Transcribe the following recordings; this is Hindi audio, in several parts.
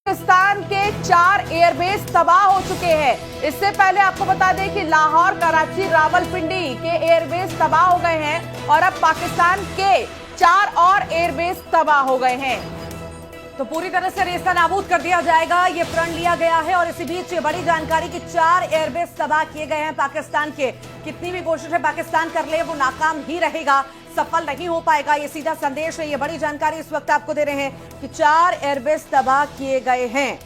पाकिस्तान के 4 एयरबेस तबाह हो चुके हैं। इससे पहले आपको बता दें कि लाहौर, कराची, रावलपिंडी के एयरबेस तबाह हो गए हैं और अब पाकिस्तान के 4 और एयरबेस तबाह हो गए हैं। तो पूरी तरह से रेस्ता नाबूद कर दिया जाएगा, ये प्रण लिया गया है। और इसी बीच ये बड़ी जानकारी कि 4 एयरबेस तबाह किए गए हैं पाकिस्तान के। कितनी भी कोशिशें पाकिस्तान कर ले वो नाकाम ही रहेगा, सफल नहीं हो पाएगा, ये सीधा संदेश है। ये बड़ी जानकारी इस वक्त आपको दे रहे हैं कि 4 एयरबेस तबाह किए गए हैं।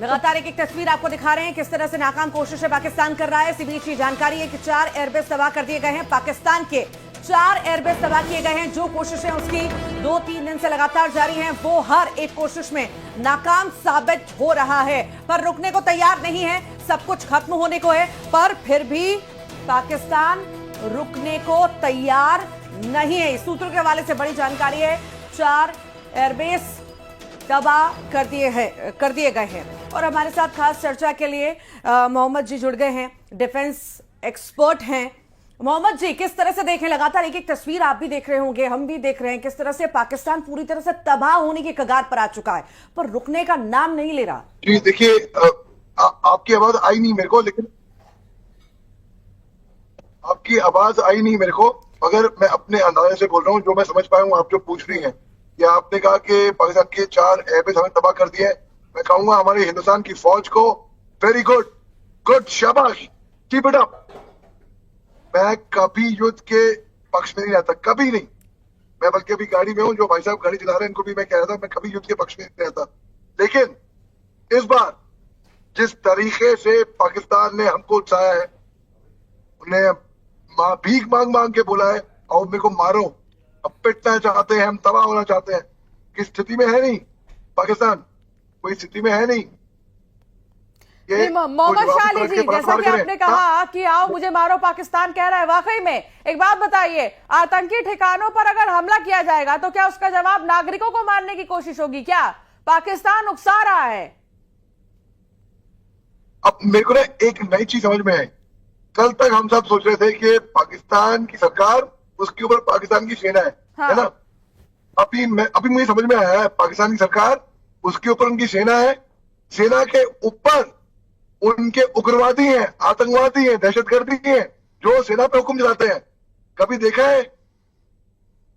लगातार एक तस्वीर आपको दिखा रहे हैं किस तरह से नाकाम कोशिशें पाकिस्तान कर रहा है। इसी बीच ये जानकारी है कि 4 एयरबेस तबाह कर दिए गए हैं। पाकिस्तान के 4 एयरबेस तबाह किए गए हैं। जो कोशिशें उसकी 2-3 दिन से लगातार जारी हैं, वो हर एक कोशिश में नाकाम साबित हो रहा है, पर रुकने को तैयार नहीं है। सब कुछ खत्म होने को है, पर फिर भी पाकिस्तान रुकने को तैयार नहीं है। इस सूत्रों के हवाले से बड़ी जानकारी है। 4 एयरबेस तबाह कर दिए गए हैं। और हमारे साथ खास चर्चा के लिए मोहम्मद जी जुड़ गए हैं, डिफेंस एक्सपर्ट हैं। मोहम्मद जी, किस तरह से देखें, लगातार एक तस्वीर आप भी देख रहे होंगे, हम भी देख रहे हैं, किस तरह से पाकिस्तान पूरी तरह से तबाह होने की कगार पर आ चुका है, पर रुकने का नाम नहीं ले रहा। जी देखिए, आपकी आवाज आई नहीं मेरे को, लेकिन आपकी आवाज आई नहीं मेरे को, मगर मैं अपने अंदाजे से बोल रहा हूँ, जो मैं समझ पाया हूँ। आप जो पूछ रही हैं, या आपने कहा कि पाकिस्तान के 4 एयरबेस हमें तबाह कर दिए, मैं कहूंगा हमारे हिंदुस्तान की फौज को वेरी गुड, शाबाश, कीप इट अप। मैं कभी युद्ध के पक्ष में नहीं रहता, कभी नहीं। मैं बल्कि अभी गाड़ी में हूँ, जो भाई साहब गाड़ी चला रहे हैं इनको भी मैं कह रहा था, मैं कभी युद्ध के पक्ष में नहीं रहता। लेकिन इस बार जिस तरीके से पाकिस्तान ने हमको उकसाया है, उन्हें भीख मांग मांग के बोला है, और मेरे को मारो, अब पिटना चाहते हैं, हम तबाह होना चाहते हैं, किस स्थिति में है नहीं पाकिस्तान, कोई स्थिति में है नहीं। मोहम्मद शाह अली जी, जैसा कि आपने कहा कि आओ मुझे मारो, पाकिस्तान कह रहा है, वाकई में एक बात बताइए, आतंकी ठिकानों पर अगर हमला किया जाएगा तो क्या उसका जवाब नागरिकों को मारने की कोशिश होगी? क्या पाकिस्तान उकसा रहा है? अब मेरे को ना एक नई चीज समझ में आई। कल तक हम सब सोच रहे थे कि पाकिस्तान की सरकार, उसके ऊपर पाकिस्तान की सेना है ना। अभी मुझे समझ में आया है, पाकिस्तान की सरकार, उसके ऊपर उनकी सेना है, सेना के ऊपर उनके उग्रवादी हैं, आतंकवादी हैं, दहशतगर्दी हैं, जो सेना पे हुक्म चलाते हैं। कभी देखा है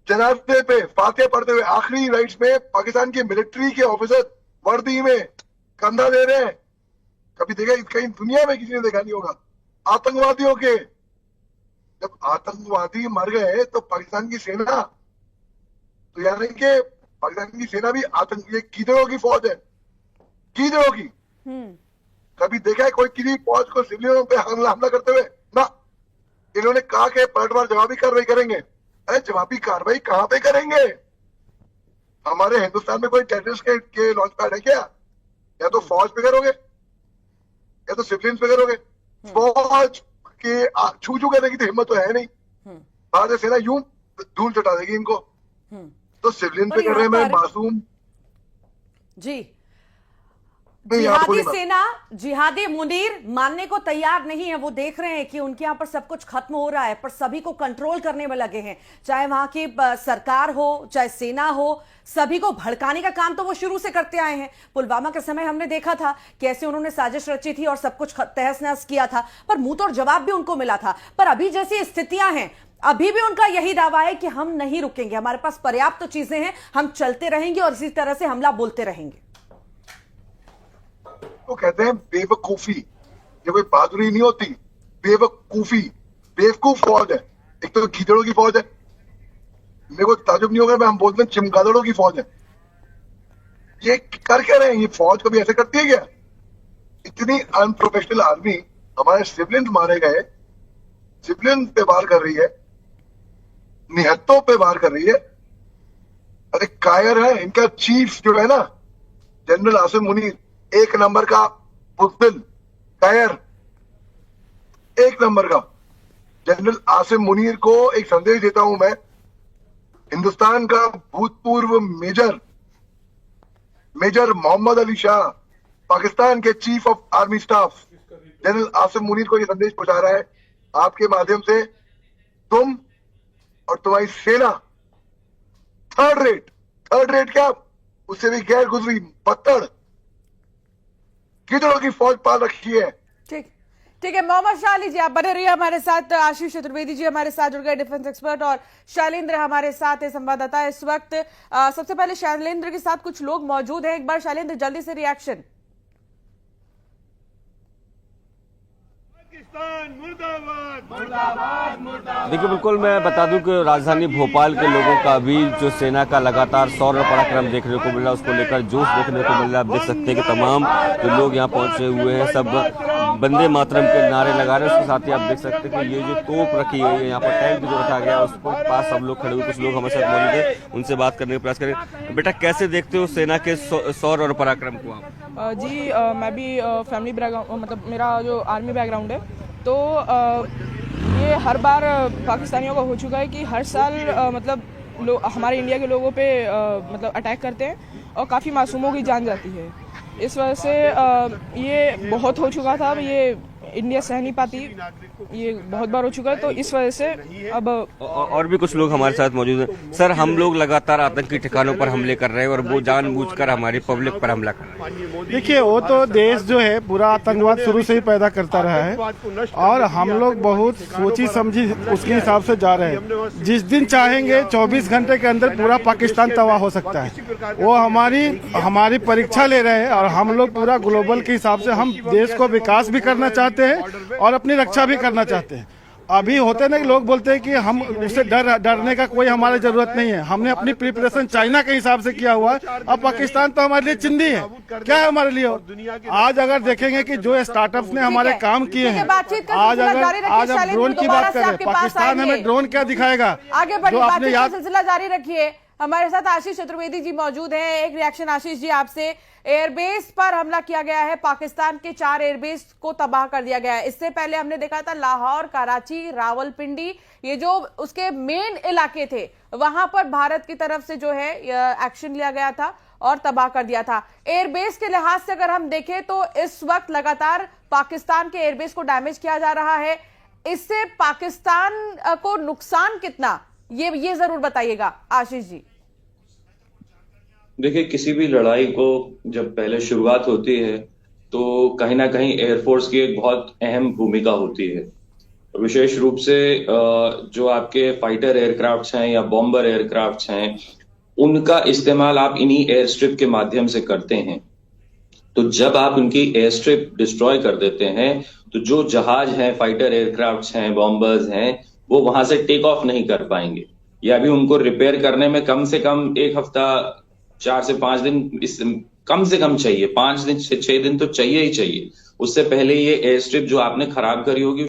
जनाजे पे फातिहा पढ़ते हुए आखिरी राइट्स में पाकिस्तान के मिलिट्री के ऑफिसर वर्दी में कंधा दे रहे हैं? कभी देखा? कहीं दुनिया में किसी ने देखा नहीं होगा। आतंकवादियों के, जब आतंकवादी मर गए तो पाकिस्तान की सेना, तो यानी कि पाकिस्तान की सेना भी ये कीदड़ों की फौज है, कीदड़ों की। कभी देखा है कोई किसी फौज को सिविलियनों पे हमला करते हुए? ना। इन्होंने कहा कि पलटवार जवाबी कार्रवाई करेंगे। अरे जवाबी कार्रवाई कहां पे करेंगे? हमारे हिंदुस्तान में कोई टेररिस्ट के लॉन्च पैड है क्या? या तो फौज पे करोगे या तो सिविलियंस पे करोगे। फौज के छू करने की तो हिम्मत तो है नहीं। भारतीय सेना यूं धूल चटा देगी इनको। तो सिविलियन पे कर रहे हैं मासूम जी। जिहादी सेना, जिहादी मुनीर मानने को तैयार नहीं है। वो देख रहे हैं कि उनके यहाँ पर सब कुछ खत्म हो रहा है, पर सभी को कंट्रोल करने में लगे हैं। चाहे वहां की सरकार हो, चाहे सेना हो, सभी को भड़काने का काम तो वो शुरू से करते आए हैं। पुलवामा के समय हमने देखा था कैसे उन्होंने साजिश रची थी और सब कुछ तहस नहस किया था, पर मुंह तोड़ जवाब भी उनको मिला था। पर अभी जैसी स्थितियां हैं, अभी भी उनका यही दावा है कि हम नहीं रुकेंगे, हमारे पास पर्याप्त चीजें हैं, हम चलते रहेंगे और इसी तरह से हमला बोलते रहेंगे। तो कहते हैं बेवकूफी, ये कोई बहादुरी नहीं होती, बेवकूफी। बेवकूफ फौज है, एक तो कीचड़ों की फौज है। मेरे को ताजुब नहीं होगा, मैं हम बोलते हैं चिमगादड़ों की फौज है। ये कर क्या रहे हैं? ये फौज कभी ऐसे करती है क्या? इतनी अनप्रोफेशनल आर्मी, हमारे सिविलियंस मारे गए, सिविलियन पे वार कर रही है, निहत्तों पे वार कर रही है। अरे कायर है इनका चीफ जो है ना, जनरल आसिम मुनीर, 1 नंबर का बुज़दिल, कायर, 1 नंबर का। जनरल आसिम मुनीर को एक संदेश देता हूं मैं, हिंदुस्तान का भूतपूर्व मेजर मोहम्मद अली शाह, पाकिस्तान के chief of army staff general Asim Munir को यह संदेश पहुंचा रहा है आपके माध्यम से, तुम और तुम्हारी सेना थर्ड रेट क्या, उससे भी गैर गुजरी पत्थर कितनों की फौज पाल रखी है। ठीक ठीक है, मोहम्मद शाह अली जी आप बने रहिए हमारे साथ। आशीष चतुर्वेदी जी हमारे साथ जुड़ गए, डिफेंस एक्सपर्ट, और शैलेंद्र हमारे साथ संवाददाता इस वक्त। सबसे पहले शैलेंद्र के साथ कुछ लोग मौजूद हैं, एक बार शैलेंद्र जल्दी से रिएक्शन। देखिए, बिल्कुल मैं बता दूं कि राजधानी भोपाल के लोगों का भी जो सेना का लगातार शौर्य पराक्रम देखने को मिल रहा है, उसको लेकर जोश देखने को मिल रहा है। आप देख सकते हैं कि तमाम जो लोग यहाँ पहुंचे हुए हैं सब वंदे मातरम के नारे लगा रहे हैं। उसके साथ ही आप देख सकते हैं कि ये जो तोप रखी है, यहाँ पर टैंक जो रखा गया है, उसको पास सब लोग खड़े हुए, कुछ लोग हमारे साथ मौजूद है, उनसे बात करने का प्रयास करें। बेटा, कैसे देखते हो सेना के शौर्य और पराक्रम को आप? जी मैं भी फैमिली बैकग्राउंड, मतलब मेरा जो आर्मी बैकग्राउंड है, तो ये हर बार पाकिस्तानियों का हो चुका है कि हर साल मतलब हमारे इंडिया के लोगों पे मतलब अटैक करते हैं और काफ़ी मासूमों की जान जाती है। इस वजह से ये बहुत हो चुका था, ये इंडिया सह नहीं पाती, ये बहुत बार हो चुका है, तो इस वजह से अब और भी कुछ लोग हमारे साथ मौजूद हैं। सर, हम लोग लगातार आतंकी ठिकानों पर हमले कर रहे हैं और वो जानबूझकर हमारी पब्लिक पर हमला कर रहे हैं। देखिए, वो तो देश जो है पूरा आतंकवाद शुरू से ही पैदा करता रहा है और हम लोग बहुत सोची समझी उसके हिसाब से जा रहे हैं। जिस दिन चाहेंगे 24 घंटे के अंदर पूरा पाकिस्तान तबाह हो सकता है। वो हमारी परीक्षा ले रहे हैं और हम लोग पूरा ग्लोबल के हिसाब से हम देश को विकास भी करना चाहते हैं और अपनी रक्षा भी करना चाहते हैं। अभी होते ना कि लोग बोलते हैं कि हम उससे डरने का कोई हमारी जरूरत नहीं है। हमने अपनी प्रिपरेशन चाइना के हिसाब से किया हुआ है। अब पाकिस्तान तो हमारे लिए चिंदी है, क्या है हमारे लिए। आज अगर देखेंगे कि जो स्टार्टअप्स ने हमारे काम किए हैं, आज आप ड्रोन की बात करें, पाकिस्तान हमें ड्रोन क्या दिखाएगा। आगे बढ़िए, बातचीत का सिलसिला जारी रखिए। हमारे साथ आशीष चतुर्वेदी जी मौजूद हैं। एक रिएक्शन आशीष जी आपसे। एयरबेस पर हमला किया गया है, पाकिस्तान के 4 एयरबेस को तबाह कर दिया गया है। इससे पहले हमने देखा था लाहौर, कराची, रावलपिंडी, ये जो उसके मेन इलाके थे, वहां पर भारत की तरफ से जो है एक्शन लिया गया था और तबाह कर दिया था। एयरबेस के लिहाज से अगर हम देखें तो इस वक्त लगातार पाकिस्तान के एयरबेस को डैमेज किया जा रहा है। इससे पाकिस्तान को नुकसान कितना, ये जरूर बताइएगा आशीष जी। देखिए, किसी भी लड़ाई को जब पहले शुरुआत होती है तो कहीं ना कहीं एयरफोर्स की एक बहुत अहम भूमिका होती है। विशेष रूप से जो आपके फाइटर एयरक्राफ्ट्स हैं या बॉम्बर एयरक्राफ्ट्स हैं, उनका इस्तेमाल आप इन्हीं एयर स्ट्रिप के माध्यम से करते हैं। तो जब आप उनकी एयर स्ट्रिप डिस्ट्रॉय कर देते हैं तो जो जहाज हैं, फाइटर एयरक्राफ्ट्स हैं, बॉम्बर्स हैं, वो वहां से टेक ऑफ नहीं कर पाएंगे, या भी उनको रिपेयर करने में कम से कम 1 हफ्ता, 4 से 5 दिन कम से कम चाहिए। 5 दिन से 6 दिन तो चाहिए ही चाहिए। उससे पहले ये एयर स्ट्रिप जो आपने खराब करी होगी